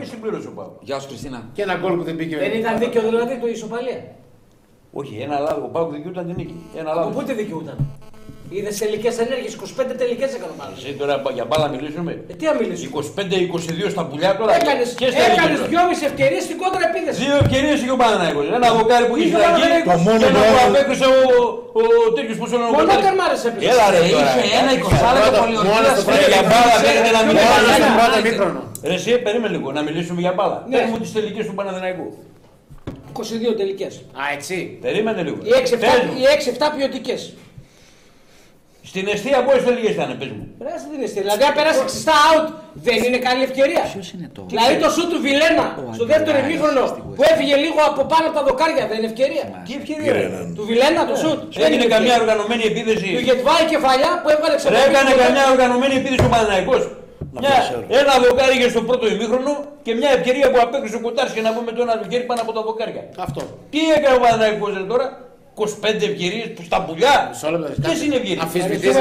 και συμπλήρωσε ο Πάου. Γεια σου, Χριστίνα. Και ένα γκολ που δεν πήγε. Δεν ήταν δίκαιο δηλαδή το ισοπαλία. Όχι, ένα λάθο. Ο Πάου δικαιούταν την νίκη. Ένα Από λάθο. πού τη δικαιούταν. Είδε τελικές ενέργειες, 25 τελικές έκανε ο Πάος. Εσύ τώρα για μπάλα μιλήσουμε. Τι να μιλήσουμε. 25-22 στα πουλιά τώρα. Έκανες 2,5 ευκαιρίες στην κόντρα επίθεση. Δύο ευκαιρίες είχε ο Παναθηναϊκός. Ένα δοκάρι που είχε Είχε ο φυλακή Παναθηναϊκός. και ένα που απέκρισε ο τέτοιος που σου λένε ο Μόνο Κοντάρης. τερμάρες έπαιζε. Έλα ρε τώρα. Είχε ένα 20 λεπτό πολιορκία. Για μπάλα παίρνετε να Μόνο στον πρώτο μιλήσουμε. μήχρονο. Ρε εσύ περίμενε λίγο να μιλήσουμε για μπάλα. Ναι. Παίρνουμε τις τελικές του Παναθηναϊκού. 22 τελικές. Α, έτσι. Περίμενε λίγο. Οι 6-7 ποιοτικές. Στην αιστεία πόσες τελικές ήταν, πες μου. Περάσει την αιστεία. Δηλαδή, αν περάσει ξιστά out, δεν είναι καλή ευκαιρία. Ποιος είναι το. Δηλαδή, το σου του Βιλένα στο δεύτερο Αντρέας, ημίχρονο στην που έφυγε λίγο από πάνω από τα δοκάρια, δεν είναι ευκαιρία. Τι ευκαιρία ρε. Του Βιλένα το σουτ. Έγινε καμιά οργανωμένη επίθεση. Του Γετβάη κεφαλιά που έβγαλε Ρε ξεπέρασμα. έκανε καμιά οργανωμένη επίθεση ο Παναθηναϊκός. Ένα δοκάρι είχε στο πρώτο ημίχρονο και μια ευκαιρία που απέκρισε ο Κοντάρης και να πούμε το ένα του χέρι πάνω από τα δοκάρια. Αυτό. Τι έκανε ο Παναθηναϊκός τώρα, 25 ευκαιρίες στα πουλιά. Μισό λεπτό. Ποιες είναι ευκαιρίες. Αμφισβητείς